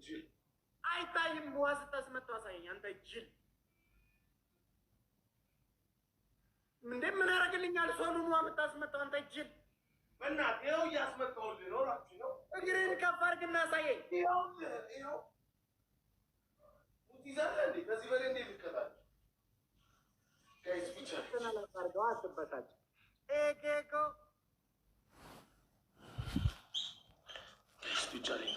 ጅል አይታይም። ዋስ ተስመጣው ሳይኝ አንተ ጅል ምን ያደርግልኛል? ሶሉን ዋ የምታስመጣው አንተ ጅል በእናትህ ይኸው እያስመጣሁልህ ነው። እራችሁ ነው እግሬን ከፍ አድርግና ሳየኝ። ይኸው ሙት ይዛለህ እንዴ? ከዚህ በላይ እንዴት ልቀጣል? ጋይስ ብቻ ተናላርገው አትበሳጭ። ኤኬኮ ጋይስ ብቻ ላይ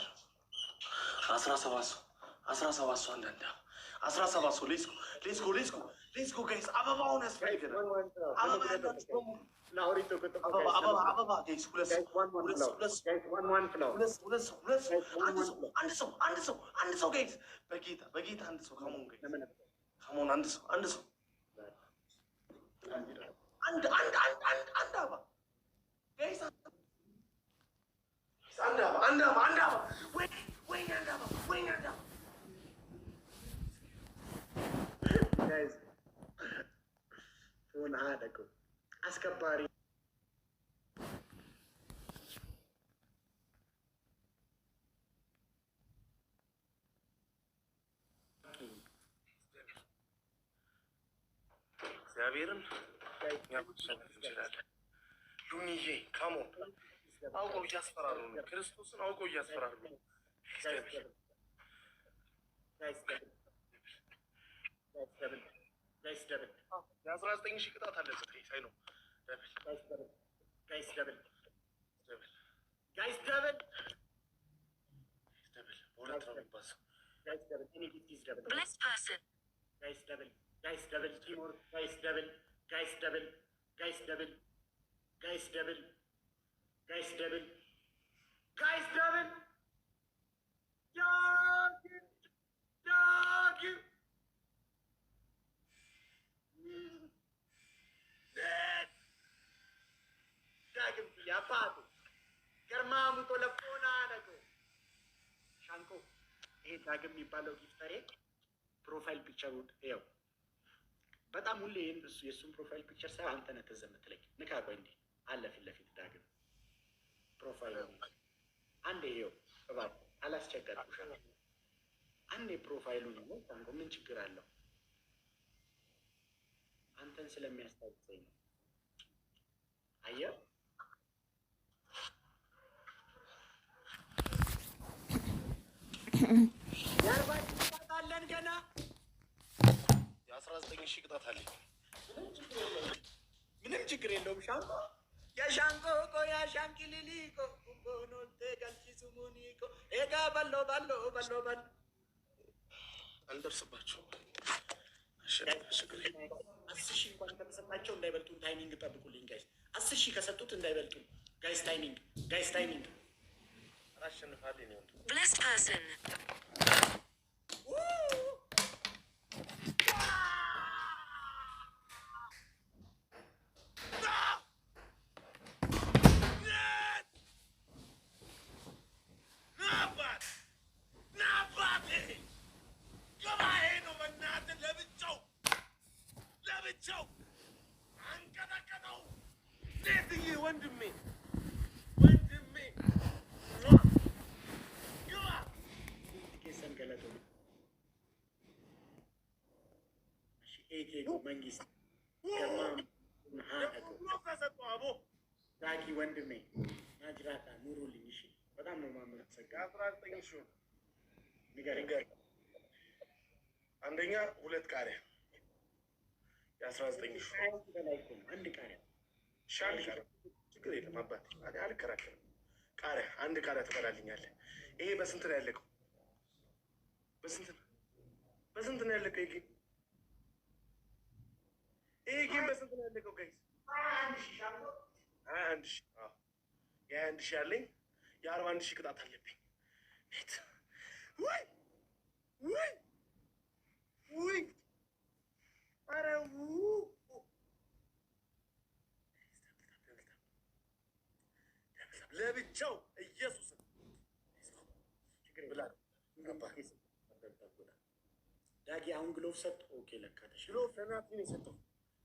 17 ሰው አንዳንድ 17 ሰው ሌትስ ጎ ጋይስ። አበባውን ያስፈልገናል። አበባ ጋይስ ሁለት ሰው ጋይስ በጌታ አንድ ሰው ከሞን ጋይስ ከሞን አንድ ሰው አንድ አበባ ጋይስ አንድ አበባ ወይ አንድ አበባ ጋይስ ሆነ አደረኩ አስከባሪ እግዚአብሔርን እንችላለን። ሉኒዬ ካሞን አውቀው እያስፈራሩ ነው። ክርስቶስን አውቀው እያስፈራሩ ነው። የ19 ሺህ ቅጣት አለበት። ሳይ ነው ጋይስ ደብል በሁለት ነው የሚባሰው። ጋይስ ደብል ቲሞር ጋይስ ደብል ዳግም ያባቱ ገርማሙ ተለፎና ነገር ሻንቆ ይሄ ዳግም የሚባለው ጊፍተሬ ፕሮፋይል ፒክቸሩን ይኸው። በጣም ሁሌ እሱ የእሱን ፕሮፋይል ፒክቸር ሳይ አንተ ነህ ትዝ የምትለኝ። ንካ ቆይ እንዲህ አለ ፊት ለፊት ዳግም ፕሮፋይል አንዴ ይኸው እባክህ አላስቸገርኩሽም። አንዴ ፕሮፋይሉን ነው ሻንቆ ምን ችግር አለው? አንተን ስለሚያስታውሰኝ ነው። አየህ ያርባችን ታጣለን ገና የ19 ሺህ ቅጣት አለኝ። ምንም ችግር የለውም። ሻንቆ የሻንቆ ያሻንኪሊሊቆ ቦኖቴ ጋልቺሱሙኒቆ ኤጋ ባሎ አንደርስባቸው 10 ሺህ እንኳን ከተሰጣቸው እንዳይበልጡን ታይሚንግ ጠብቁልኝ ጋይስ። 10 ሺህ ከሰጡት እንዳይበልጡን ጋይስ። ታይሚንግ አሸንፋለሁ ነው blessed person ወንድሜ መንግስት ዳጊ ወንድሜ ናጅራታ ኑሩልኝ። እሺ በጣም ነው የማመሰግነው። 19 ሺህ ንገረኝ። አንደኛ 2 ቃሪያ የ19 ሺህ በላይ እኮ ነው። አንድ ቃሪያ ሻል ችግር የለም አባቴ አልከራከርም። ቃሪያ አንድ ቃሪያ ትበላልኛለህ። ይሄ በስንት ነው ያለቀው? በስንት ነው ያለቀው? ይሄ ጌም በስንት ነው ያለቀው ጋይስ? 21 ሺህ የ21 ሺህ አለኝ። የ41 ሺህ ቅጣት አለብኝ። ውይ ኧረ ለብቻው ኢየሱስን ብላ ዳጊ አሁን ግሎቭ ሰጥ። ኦኬ ለካ ተሽሎ ለናቲ ነው የሰጠው።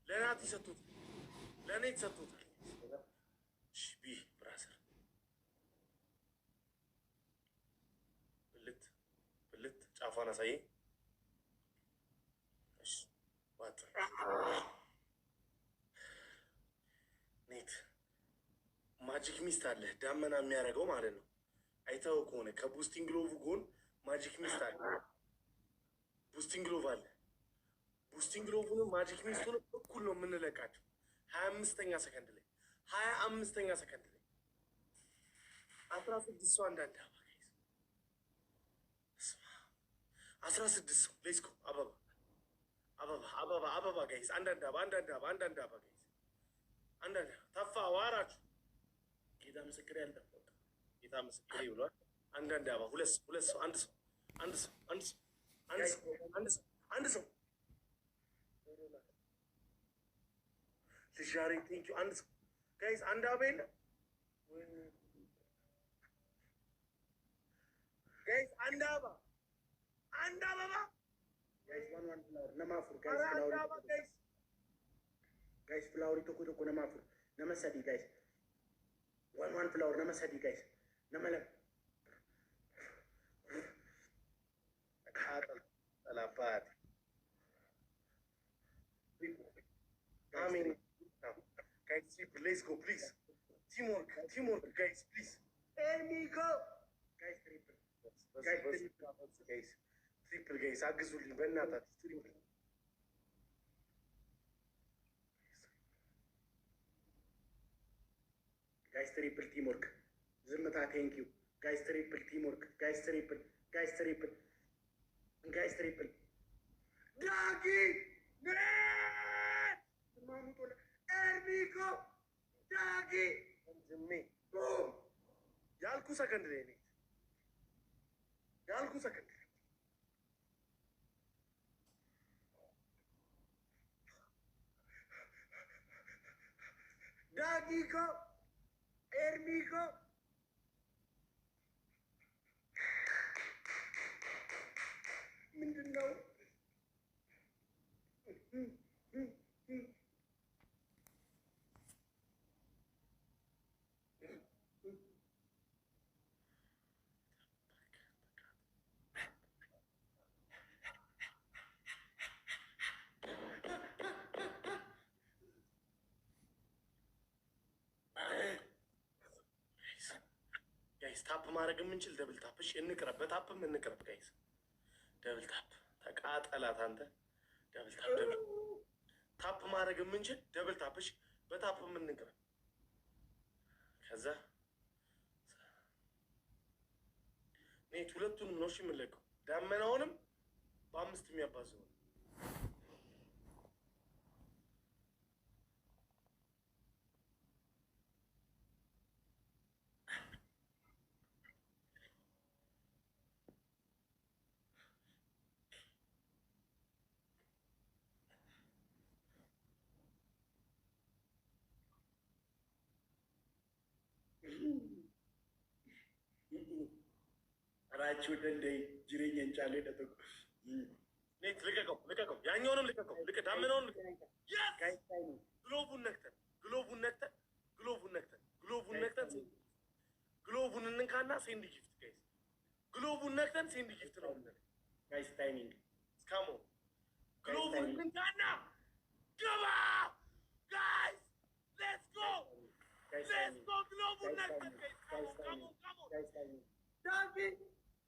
ለናቲ ሰጡት፣ ለእኔ ተሰጡት። ቢ ብራዘር ብልት ጫፏን አሳይ። እሺ ዋጥ ኔት ማጂክ ሚስት አለ ዳመና የሚያደርገው ማለት ነው። አይተው ከሆነ ከቡስቲንግ ግሎቭ ጎን ማጂክ ሚስት አለ። ቡስቲንግ ግሎቭ አለ። ቡስቲንግ ግሎቭንም ማጂክ ሚስቱንም እኩል ነው የምንለቃቸው። 25ኛ ሰከንድ ላይ 25ኛ ሰከንድ ላይ 16 ሰው አንዳንድ አበባ ጋይስ 16 ሰው ሌትስ ጎ አበባ አበባ አበባ አበባ ጋይስ አንዳንድ አበባ አንዳንድ አበባ አንዳንድ አበባ ጋይስ አንዳንድ ተፋ ዋራችሁ ጌታ ምስክር ያልጠበቀ ጌታ ምስክር ይብሏል። አንዳንድ አበባ ሁለት ሰው አንድ ሰው አንድ ሰው አንድ ሰው አንድ ሰው አንድ ሰው አንድ ሰው ልጃሪ ቴንክ ዩ አንድ ሰው ጋይስ አንድ አበባ የለም ጋይስ አንድ አበባ አንድ አበባ ጋይስ ዋን ፍላወር ነማፉር ጋይስ ፍላወር ጋይስ ፍላወር ቶኮ ነማፉር ነመሰዲ ጋይስ ዋን ፍላወር ነመሰዲ ጋይስ ነመለም ጠላባት አሜን guys, let's go, please. Teamwork, guys, please. Here we go. Guys, triple. Guys, triple, guys. Agizuli, benata, triple. Guys, triple teamwork. Zimata, thank you. Guys, triple teamwork. Guys, triple. Guys, triple. Guys, triple. Dagi! Mamutola. Ermico, Dagi, Jimmy. Boom. Yalku secondary. Yalku secondary. Dagi ko, Ermico. Mindanao. ጋይስ ታፕ ማድረግ የምንችል ደብል ታፕ። እሺ እንቅረብ፣ በታፕም እንቅረብ ጋይስ። ደብል ታፕ ተቃጠላት አንተ። ደብል ታፕ ታፕ ማድረግ የምንችል ደብል ታፕ። እሺ በታፕም እንቅረብ። ከዛ ኔት ሁለቱንም ነው እሺ የምንለቀው። ዳመናውንም በ5 የሚያባዘው ራችሁ ደንደይ ጅሬኝ እንጫለ ደተኩ ኔት ልቀቀው ያኛውንም ልቀቀው ዳመናውን ልቀቀው። ግሎቡን ነክተን ግሎቡን እንንካና ሴንድ ጊፍት ጋይስ። ግሎቡን ነክተን ሴንድ ጊፍት ነው ጋይስ። ታይሚንግ ስካሞ ግሎቡን እንንካና ገባ ጋይስ። ሌትስ ጎ ግሎቡን ነክተን ጋይስ። ካሞ ዳጊ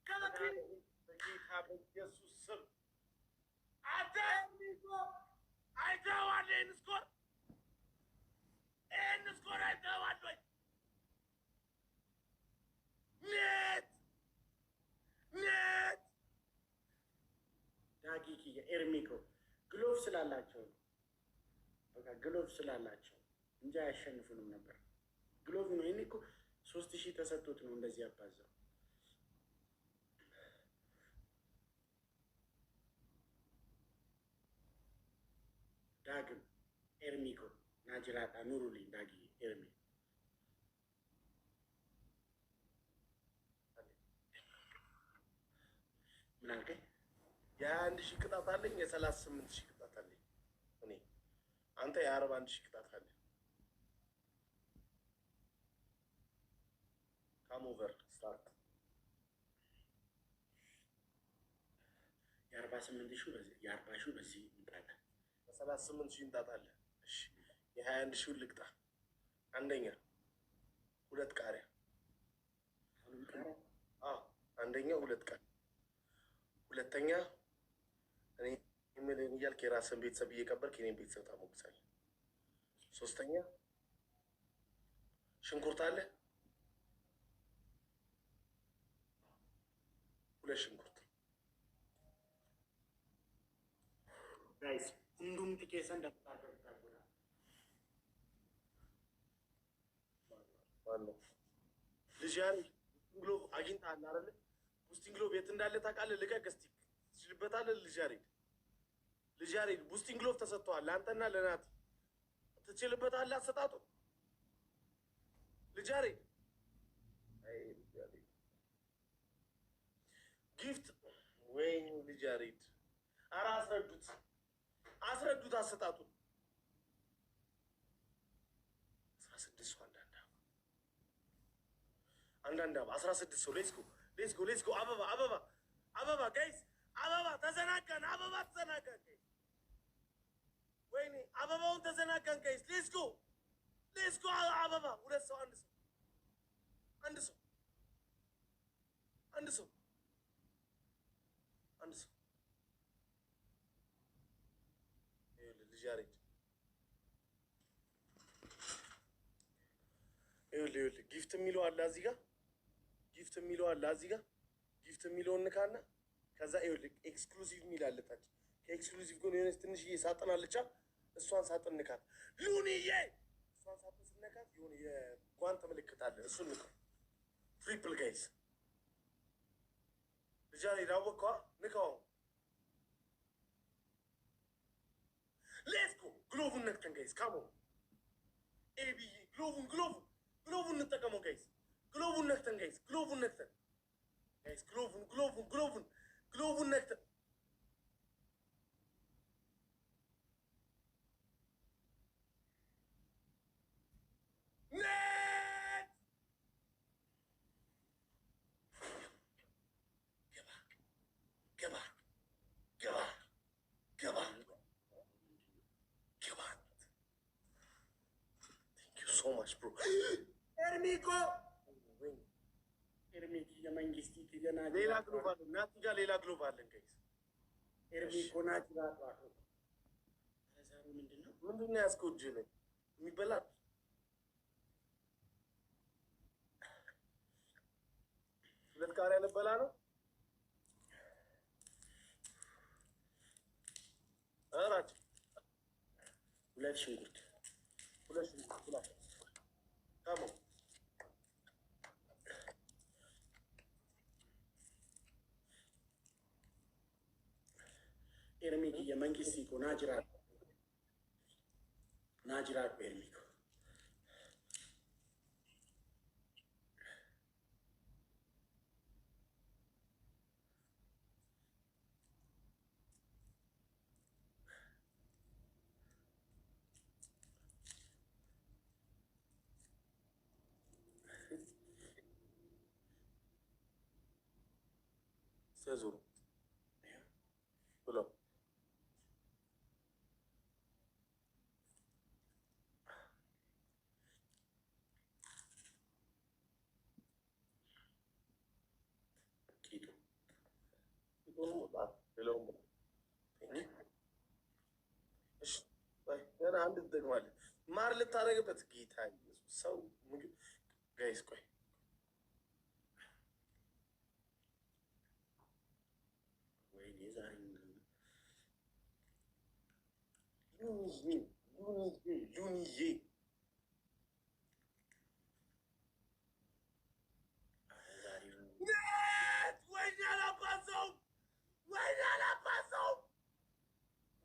ከለኪን በጌታ በኢየሱስ ስም አይተኸዋል? ይህን ስኮር አይተኸዋል ወይ? ኔት ዳጊ ኤርሚኮ ግሎቭ ስላላቸው በቃ ግሎቭ ስላላቸው እንጂ አያሸንፉንም ነበር። ግሎቭ ነው። ይሄኔ እኮ 3000 ተሰጥቶት ነው እንደዚህ ያባዛው። ዳግም ኤርሚኮ ናጅራጣ ኑሩልኝ። ዳጊ ኤርሚ ምን አልከኝ? የ1,000 ቅጣት አለኝ፣ የ38,000 ቅጣት አለኝ እኔ። አንተ የ41,000 ቅጣት አለኝ። ካም ኦቨር ስታርት የ48,000 በዚህ የ40,000 በዚህ እንጣጣለን። 38,000 እንጣጣለን። እሺ የ21,000 ልቅጣ። አንደኛ 2 ቃሪያ። አንደኛ 2 ቃሪያ። ሁለተኛ እኔ የምልህን እያልክ የራስን ቤተሰብ እየቀበልክ የኔን ቤተሰብ ታሞግሳለህ። ሶስተኛ ሽንኩርት አለ 2 ሽንኩርት ጋይስ ሁንዱም ጥቄሰን ደፍታችሁ ማነው ልጅ ያለ ግሎ አግኝተሃል አይደል? ቡስቲንግ ግሎቭ የት እንዳለ ታውቃለህ? ልቀቅ እስኪ ትችልበታለህ። ልጅ ያሬድ ቡስቲንግ ግሎቭ ተሰጥቷል ለአንተና ለናቲ። ትችልበታለህ አሰጣጡ። ልጅ ያሬድ ጊፍት ወይም ልጅ ያሬድ ኧረ አስረዱት አሰጣጡ። 16 ሰው አንዳንድ 16 ሰው ሌትስ ጎ አበባ ጋይስ አበባ ተዘናጋን ጋይስ። ወይኔ አበባውን ተዘናጋን ጋይስ። ሌትስ ጎ አበባ 2 ሰው አንድ ሰው ልጅ ያሬድ ይኸውልህ ጊፍት የሚለው አለ እዚህ ጋር ጊፍት የሚለውን ንካና ከዛ ይኸውልህ ኤክስክሉሲቭ የሚል አለ ታች። ከኤክስክሉሲቭ ጎን የሆነች ትንሽዬ ሳጥን አለቻ። እሷን ሳጥን ንካት ሉኒዬ። እሷን ሳጥን ስነካት የሆነ የጓንት ምልክት አለ። እሱን ንካው። ትሪፕል ጋይስ ልጅ ያሬድ አወቅኸዋ? ንካው። ሌትስ ጎ ግሎቡን ነክተን ጋይስ ካሞ ኤቢ ግሎቡን እንጠቀመው ጋይስ። ግሎቡን ነክተን ጋይስ ግሎቡን ነክተን ገባ so much bro. ኤርሚኮ የመንግስት ይገና ሌላ ግሎቭ አለ ናቲ ጋር ሌላ ግሎቭ አለን ጋይስ። ኤርሚኮ ናቲ ጋር ምንድነው ያዝከው? እጅ ላይ የሚበላ ሁለት ቃሪያ ልበላ ነው። አራጭ 2 ሽንኩርት ካሞ ኤርሚኮ የመንግስት ይኮ ናጅራት ኤርሚኮ Sezuru. Belum. Gitu. Itu mudah. Belum. Baik, dan ambil tegmal. Mar ልታረግ በትጌታ ሰው ምግብ ጋይስ ቆይ ሉኒዬ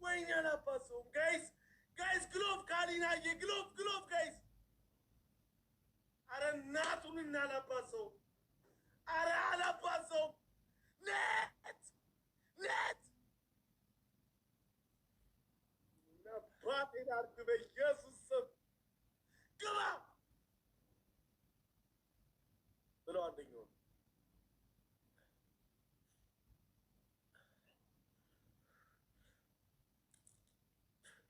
ወይኔ አላባሰውም ጋይስ ግሎቭ ካሊናዬ ግሎቭ ጋይስ። አረ እናቱን አላባሰውም። አረ አላባሰውም። ኔት ባቴን አርግ በኢየሱስ ስም ግባ ብለው አንደኛው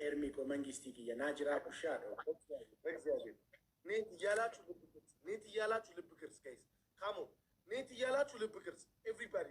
ኤርሚኮ መንግስቲ ኪየ ናጅራ ቁሻዶ በእግዚአብሔር ኔት እያላችሁ ልብ ቅርጽ ኔት እያላችሁ ልብ ቅርጽ ጋይስ ካሞ ኔት እያላችሁ ልብ ቅርጽ ኤቭሪባዲ